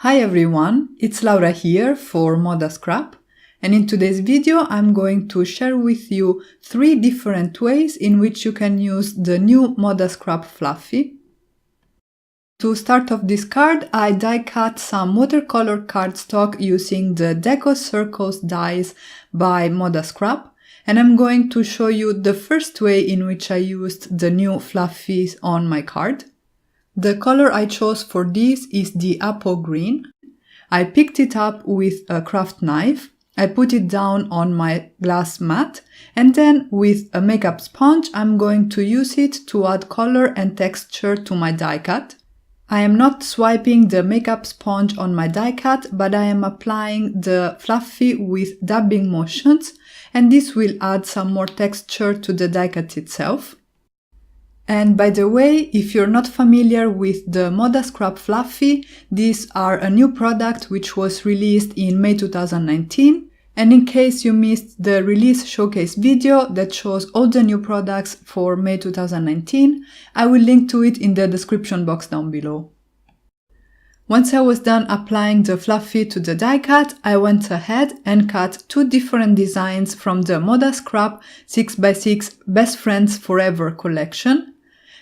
Hi everyone, it's Laura here for ModaScrap, and in today's video I'm going to share with you 3 different ways in which you can use the new ModaScrap Fluffy. To start off this card, I die cut some watercolor cardstock using the DECO Circles dies by ModaScrap, and I'm going to show you the first way in which I used the new Fluffies on my card. The color I chose for this is the apple green. I picked it up with a craft knife, I put it down on my glass mat, and then with a makeup sponge I'm going to use it to add color and texture to my die cut. I am not swiping the makeup sponge on my die cut, but I am applying the Fluffy with dabbing motions, and this will add some more texture to the die cut itself. And by the way, if you're not familiar with the ModaScrap Fluffy, these are a new product which was released in May 2019. And in case you missed the release showcase video that shows all the new products for May 2019, I will link to it in the description box down below. Once I was done applying the Fluffy to the die cut, I went ahead and cut 2 different designs from the ModaScrap 6x6 Best Friends Forever collection.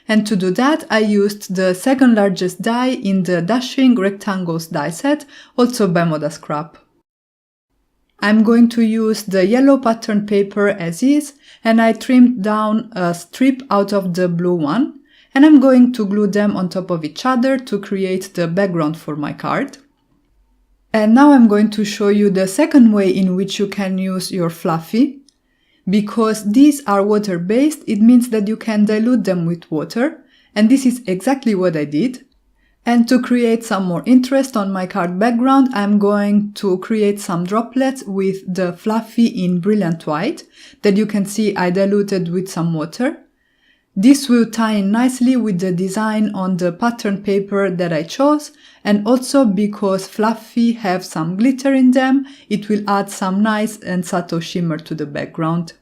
And to do that, I used the second largest die in the Dashing Rectangles die set, also by ModaScrap. I'm going to use the yellow pattern paper as is, and I trimmed down a strip out of the blue one, and I'm going to glue them on top of each other to create the background for my card. And now I'm going to show you the second way in which you can use your Fluffy. Because these are water-based, it means that you can dilute them with water, and this is exactly what I did. And to create some more interest on my card background, I'm going to create some droplets with the Fluffy in Brilliant White that you can see I diluted with some water. This will tie in nicely with the design on the pattern paper that I chose, and also because Fluffy have some glitter in them, it will add some nice and subtle shimmer to the background.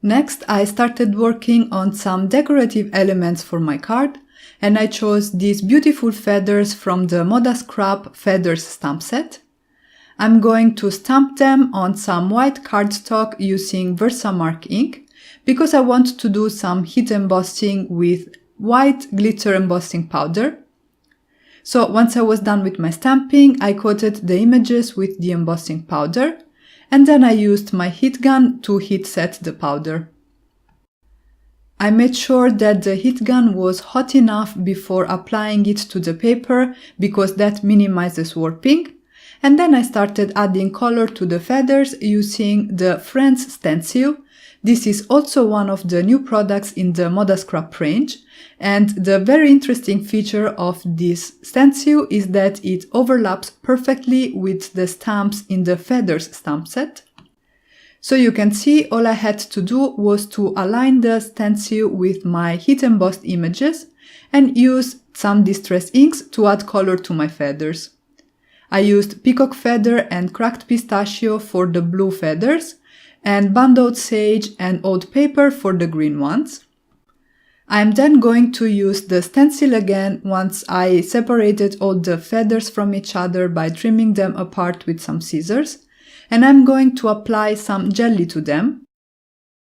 Next, I started working on some decorative elements for my card, and I chose these beautiful feathers from the ModaScrap Feathers stamp set. I'm going to stamp them on some white cardstock using Versamark ink, because I want to do some heat embossing with white glitter embossing powder. So once I was done with my stamping, I coated the images with the embossing powder, and then I used my heat gun to heat set the powder. I made sure that the heat gun was hot enough before applying it to the paper, because that minimizes warping. And then I started adding color to the feathers using the Friends STENCIL. This is also one of the new products in the ModaScrap range, and the very interesting feature of this stencil is that it overlaps perfectly with the stamps in the Feathers stamp set. So you can see all I had to do was to align the stencil with my heat embossed images and use some distress inks to add color to my feathers. I used peacock feather and cracked pistachio for the blue feathers, and bundled sage and old paper for the green ones. I'm then going to use the stencil again once I separated all the feathers from each other by trimming them apart with some scissors, and I'm going to apply some jelly to them.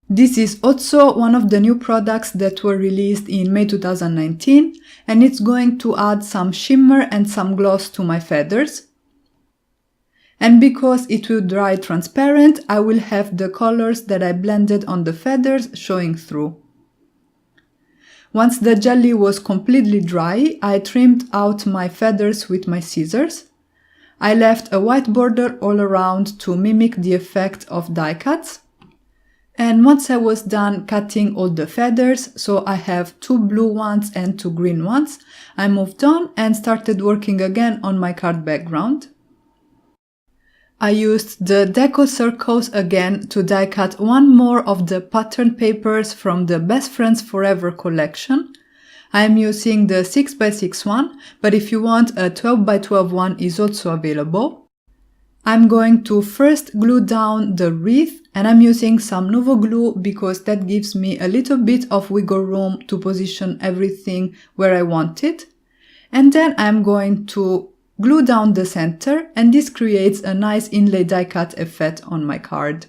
This is also one of the new products that were released in May 2019, and it's going to add some shimmer and some gloss to my feathers. And because it will dry transparent, I will have the colors that I blended on the feathers showing through. Once the jelly was completely dry, I trimmed out my feathers with my scissors. I left a white border all around to mimic the effect of die cuts. And once I was done cutting all the feathers, so I have 2 blue ones and 2 green ones, I moved on and started working again on my card background. I used the DECO circles again to die cut one more of the pattern papers from the Best Friends Forever collection. I am using the 6x6 one, but if you want a 12x12 one is also available. I'm going to first glue down the wreath, and I'm using some Nuvo glue because that gives me a little bit of wiggle room to position everything where I want it. And then I'm going to glue down the center, and this creates a nice inlay die cut effect on my card.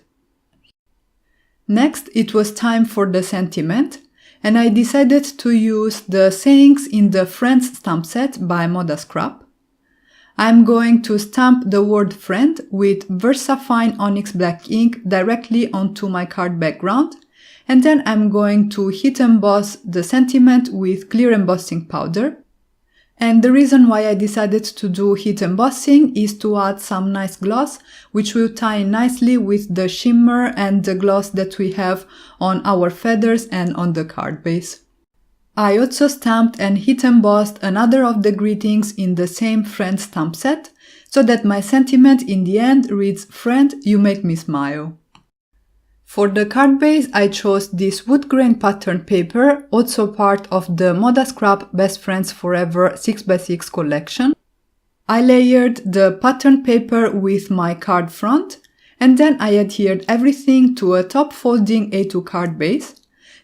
Next, it was time for the sentiment, and I decided to use the sayings in the Friends stamp set by ModaScrap. I'm going to stamp the word friend with VersaFine Onyx Black ink directly onto my card background, and then I'm going to heat emboss the sentiment with clear embossing powder. And the reason why I decided to do heat embossing is to add some nice gloss, which will tie in nicely with the shimmer and the gloss that we have on our feathers and on the card base. I also stamped and heat embossed another of the greetings in the same Friend stamp set, so that my sentiment in the end reads, "Friend, you make me smile." For the card base, I chose this wood grain pattern paper, also part of the ModaScrap Best Friends Forever 6x6 collection. I layered the pattern paper with my card front, and then I adhered everything to a top folding A2 card base.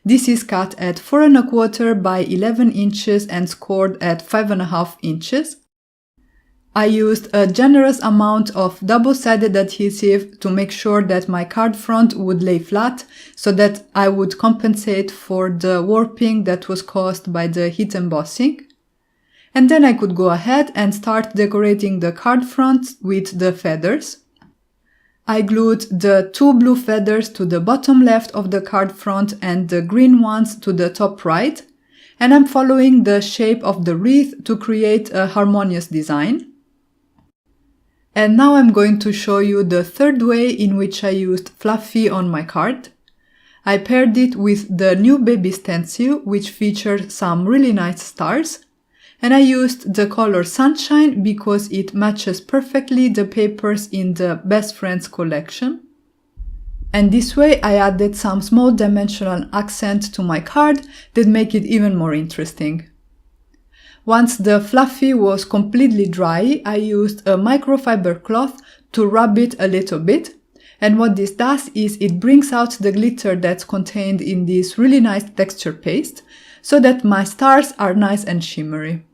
This is cut at 4 1/4 by 11 inches and scored at 5.5 inches. I used a generous amount of double-sided adhesive to make sure that my card front would lay flat, so that I would compensate for the warping that was caused by the heat embossing. And then I could go ahead and start decorating the card front with the feathers. I glued the 2 blue feathers to the bottom left of the card front and the green ones to the top right, and I'm following the shape of the wreath to create a harmonious design. And now I'm going to show you the third way in which I used fluffy on my card. I paired it with the new baby stencil, which featured some really nice stars, and I used the color Sunshine because it matches perfectly the papers in the Best Friends collection. And this way I added some small dimensional accent to my card that make it even more interesting. Once the fluffy was completely dry, I used a microfiber cloth to rub it a little bit. And what this does is it brings out the glitter that's contained in this really nice texture paste, so that my stars are nice and shimmery.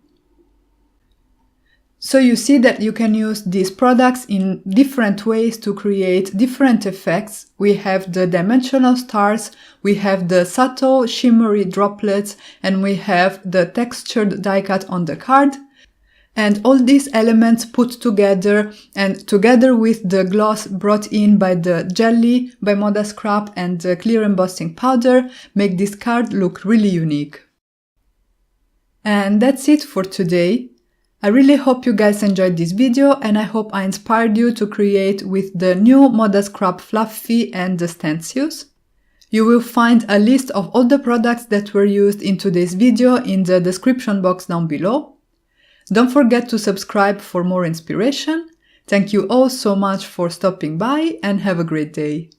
So you see that you can use these products in different ways to create different effects. We have the dimensional stars, we have the subtle shimmery droplets, and we have the textured die cut on the card. And all these elements put together, and together with the gloss brought in by the jelly by ModaScrap and the clear embossing powder, make this card look really unique. And that's it for today. I really hope you guys enjoyed this video, and I hope I inspired you to create with the new ModaScrap Fluffy and the stencils. You will find a list of all the products that were used in today's video in the description box down below. Don't forget to subscribe for more inspiration. Thank you all so much for stopping by, and have a great day.